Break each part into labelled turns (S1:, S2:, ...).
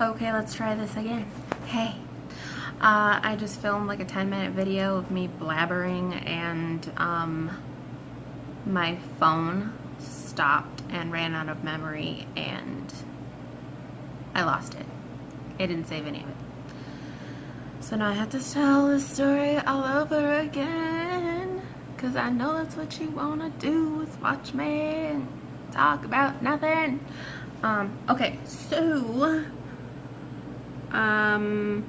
S1: Okay, let's try this again. Hey, I just filmed like a 10-minute video of me blabbering and my phone stopped and ran out of memory and I lost it. It didn't save any of it. So now I have to tell the story all over again because I know that's what you want to do is watch me and talk about nothing. Okay, so it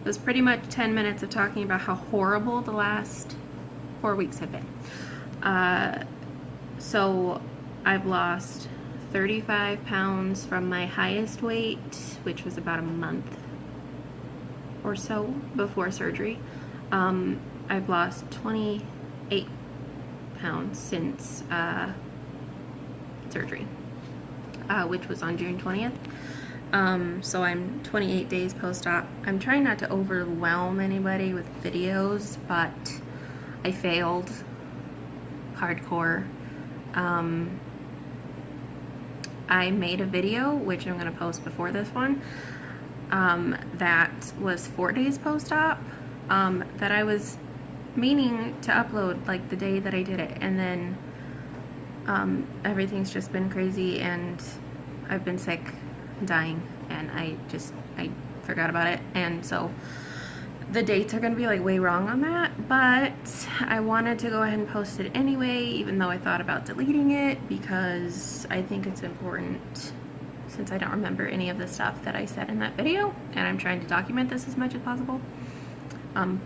S1: was pretty much 10 minutes of talking about how horrible the last 4 weeks have been. So I've lost 35 pounds from my highest weight, which was about a month or so before surgery. I've lost 28 pounds since surgery, which was on June 20th. So I'm 28 days post-op. I'm trying not to overwhelm anybody with videos, but I failed hardcore. I made a video, which I'm going to post before this one, that was 4 days post-op, that I was meaning to upload like the day that I did it, and then everything's just been crazy and I've been sick and dying, and I forgot about it, and so the dates are going to be like way wrong on that, but I wanted to go ahead and post it anyway, even though I thought about deleting it because I think it's important since I don't remember any of the stuff that I said in that video, and I'm trying to document this as much as possible. God,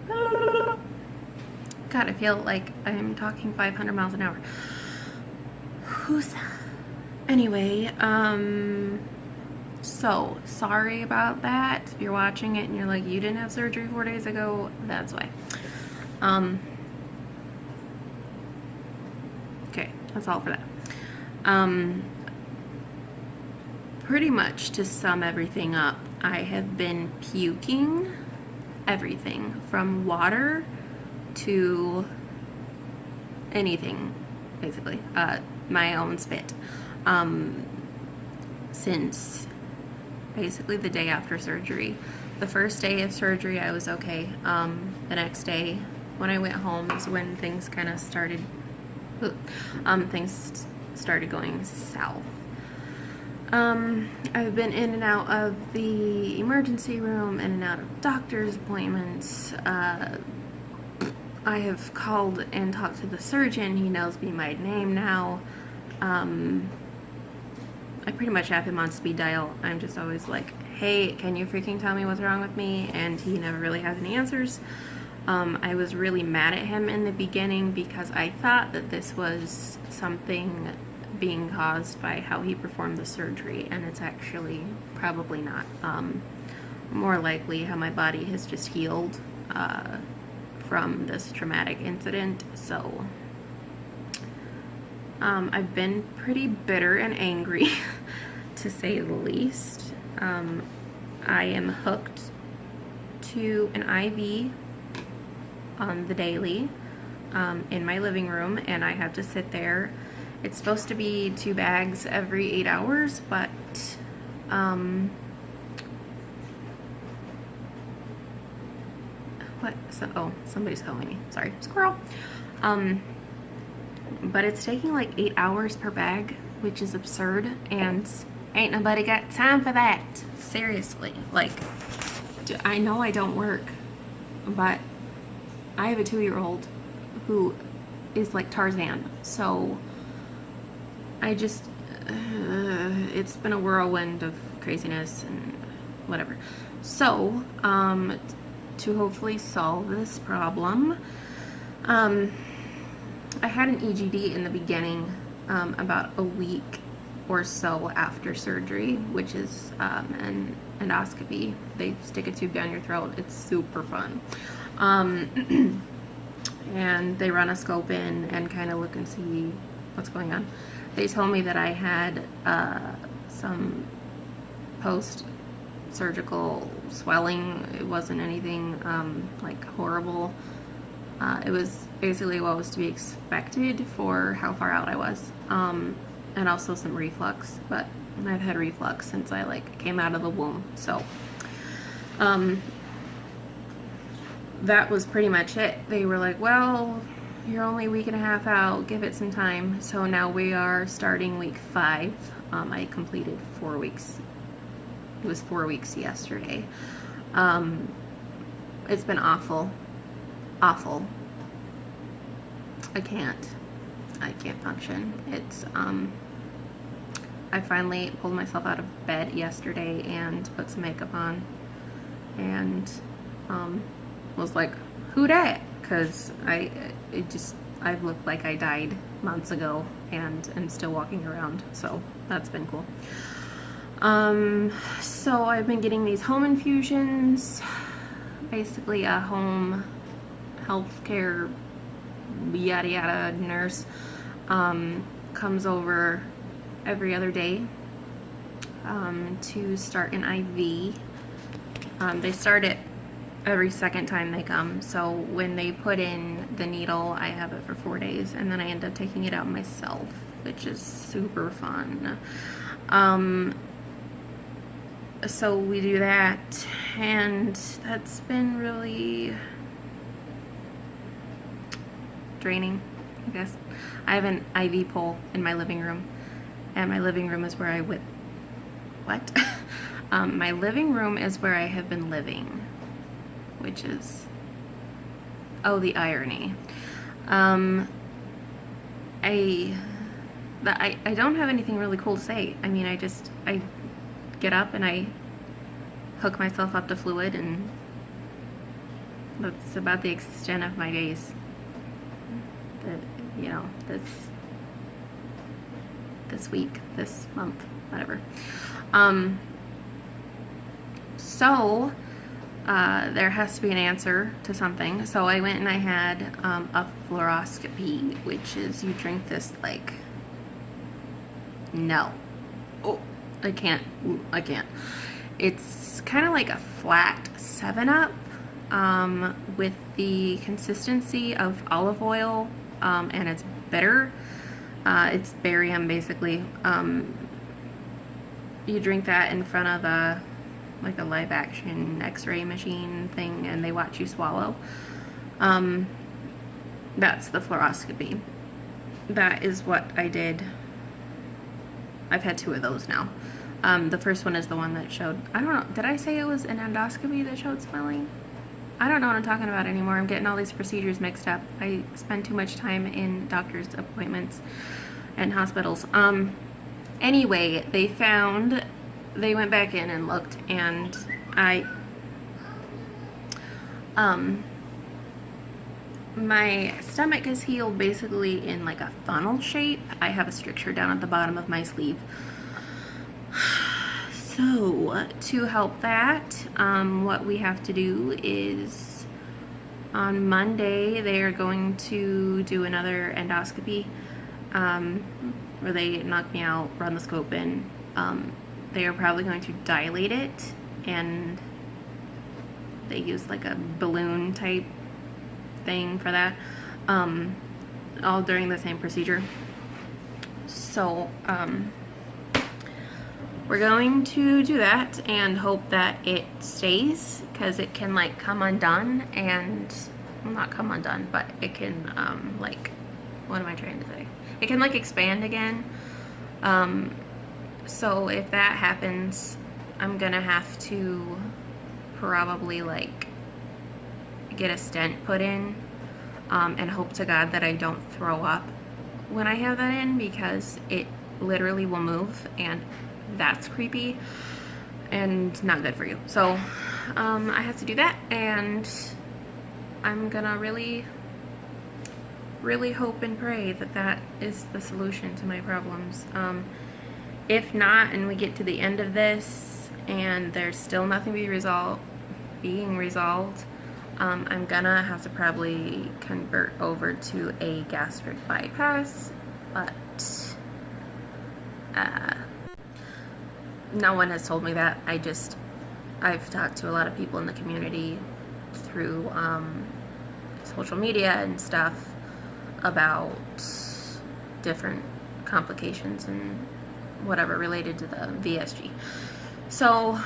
S1: I feel like I'm talking 500 miles an hour. Anyway, so sorry about that. If you're watching it and you're like, you didn't have surgery 4 days ago, that's why. Okay, that's all for that. Pretty much to sum everything up, I have been puking everything from water to anything, basically, my own spit, since basically the day after surgery. The first day of surgery I was okay. The next day when I went home is when things kind of started going south. I've been in and out of the emergency room, in and out of doctor's appointments. I have called and talked to the surgeon. He knows me by name now. I pretty much have him on speed dial. I'm just always like, hey, can you freaking tell me what's wrong with me? And he never really has any answers. I was really mad at him in the beginning because I thought that this was something being caused by how he performed the surgery, and it's actually probably not. More likely how my body has just healed from this traumatic incident. So I've been pretty bitter and angry to say the least. I am hooked to an IV on the daily in my living room, and I have to sit there. It's supposed to be 2 bags every 8 hours, but what? So, oh, somebody's calling me. Sorry, squirrel. But it's taking like 8 hours per bag, which is absurd, and ain't nobody got time for that. Seriously, like, I know I don't work, but I have a 2-year-old who is like Tarzan, so I just, it's been a whirlwind of craziness and whatever. So, to hopefully solve this problem, I had an EGD in the beginning, about a week or so after surgery, which is an endoscopy. They stick a tube down your throat. It's super fun. And they run a scope in and kind of look and see what's going on. They told me that I had some post-surgical swelling. It wasn't anything like horrible. It was basically what was to be expected for how far out I was, and also some reflux, but I've had reflux since I like came out of the womb. So that was pretty much it. They were like, well, you're only a week and a half out, give it some time. So now we are starting week 5. I completed 4 weeks. It was 4 weeks yesterday. It's been awful. Awful. I can't function. It's, I finally pulled myself out of bed yesterday and put some makeup on and, was like, who dat? Because I've looked like I died months ago and am still walking around, so that's been cool. So I've been getting these home infusions, basically a home healthcare yada yada nurse comes over every other day to start an IV. They start it every second time they come, so when they put in the needle, I have it for 4 days, and then I end up taking it out myself, which is super fun. So we do that, and that's been really draining, I guess. I have an IV pole in my living room, and my living room is where I would, what? My living room is where I have been living, which is, oh, the irony. I don't have anything really cool to say. I mean, I get up and I hook myself up to fluid, and that's about the extent of my days. You know, this week, this month, whatever. So there has to be an answer to something. So I went and I had a fluoroscopy, which is you drink this like, no. Oh, I can't. It's kind of like a flat 7-Up with the consistency of olive oil, and it's bitter. It's barium, basically. You drink that in front of a live action x-ray machine thing, and they watch you swallow. That's the fluoroscopy. That is what I did. I've had 2 of those now. The first one is the one that showed, I don't know, did I say it was an endoscopy that showed swelling? I don't know what I'm talking about anymore. I'm getting all these procedures mixed up. I spend too much time in doctor's appointments and hospitals. Anyway, they went back in and looked, and my stomach is healed basically in like a funnel shape. I have a stricture down at the bottom of my sleeve. So to help that, what we have to do is on Monday they are going to do another endoscopy where they knock me out, run the scope in. They are probably going to dilate it, and they use like a balloon type thing for that, all during the same procedure. So we're going to do that and hope that it stays, because it can like come undone, and well, not come undone, but it can like, what am I trying to say? It can like expand again. So if that happens, I'm gonna have to probably like get a stent put in, and hope to God that I don't throw up when I have that in, because it literally will move, and that's creepy and not good for you. So I have to do that, and I'm gonna really hope and pray that that is the solution to my problems. If not, and we get to the end of this and there's still nothing being resolved, I'm gonna have to probably convert over to a gastric bypass, but no one has told me that. I've talked to a lot of people in the community through social media and stuff about different complications and whatever related to the VSG. So,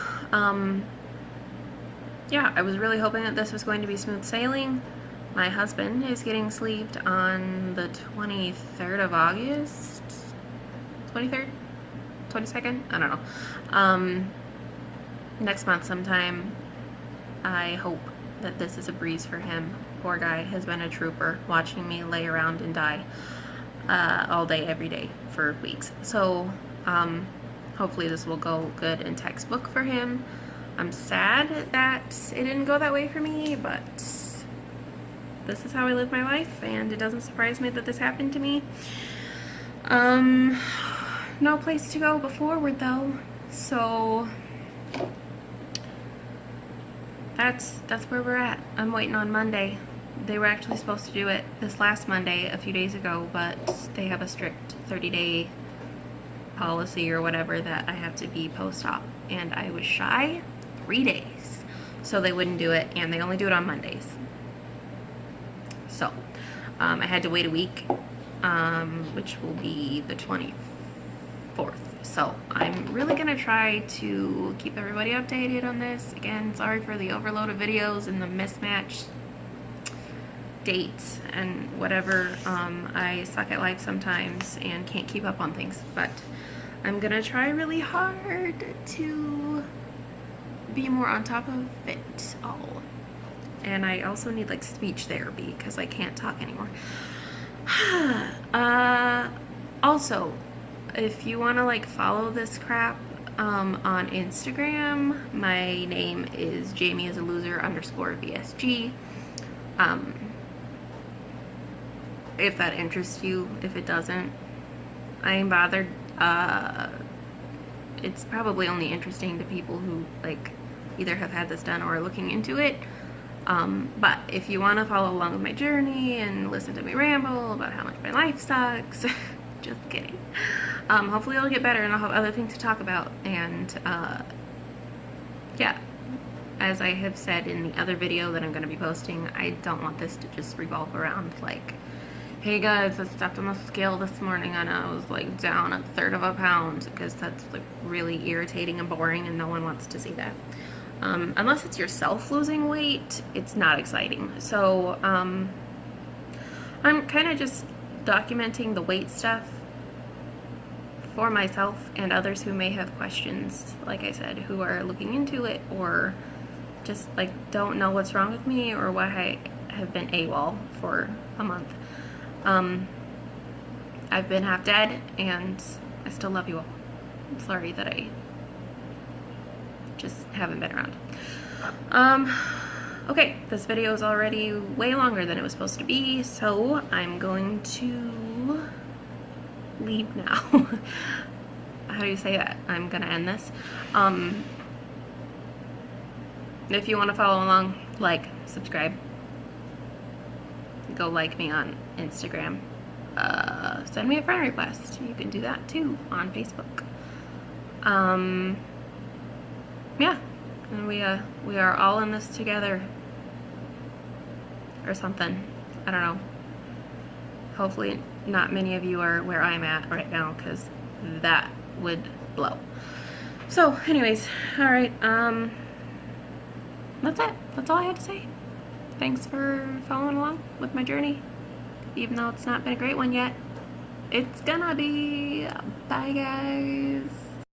S1: yeah, I was really hoping that this was going to be smooth sailing. My husband is getting sleeved on the 23rd of August. 23rd? 22nd? I don't know. Next month sometime. I hope that this is a breeze for him. Poor guy has been a trooper, watching me lay around and die all day, every day for weeks. So, hopefully this will go good and textbook for him. I'm sad that it didn't go that way for me, but this is how I live my life, and it doesn't surprise me that this happened to me. No place to go but forward, though. So that's where we're at. I'm waiting on Monday. They were actually supposed to do it this last Monday a few days ago, but they have a strict 30-day policy or whatever that I have to be post-op, and I was shy 3 days, so they wouldn't do it, and they only do it on Mondays. So I had to wait a week, which will be the 24th. So I'm really gonna try to keep everybody updated on this. Again, sorry for the overload of videos and the mismatched dates and whatever. I suck at life sometimes and can't keep up on things, but I'm gonna try really hard to be more on top of it all. And I also need like speech therapy because I can't talk anymore. Also, if you want to like follow this crap on Instagram, my name is JamieIsALoser_VSG. If that interests you. If it doesn't, I ain't bothered. It's probably only interesting to people who like either have had this done or are looking into it. But if you want to follow along with my journey and listen to me ramble about how much my life sucks, just kidding. Hopefully it'll get better and I'll have other things to talk about. And yeah, as I have said in the other video that I'm going to be posting, I don't want this to just revolve around like, hey guys, I stepped on the scale this morning and I was like down 1/3 of a pound, because that's like really irritating and boring and no one wants to see that. Unless it's yourself losing weight, it's not exciting. So I'm kind of just documenting the weight stuff for myself and others who may have questions, like I said, who are looking into it or just like don't know what's wrong with me or why I have been AWOL for a month. I've been half dead and I still love you all. I'm sorry that I just haven't been around. Okay, this video is already way longer than it was supposed to be, so I'm going to leave now. How do you say that? I'm gonna end this. If you want to follow along, like, subscribe, go like me on Instagram, send me a friend request. You can do that too on Facebook. Yeah, and we are all in this together or something. I don't know. Hopefully not many of you are where I'm at right now, because that would blow. So anyways, all right, that's it. That's all I had to say. Thanks for following along with my journey, even though it's not been a great one yet. It's gonna be. Bye guys.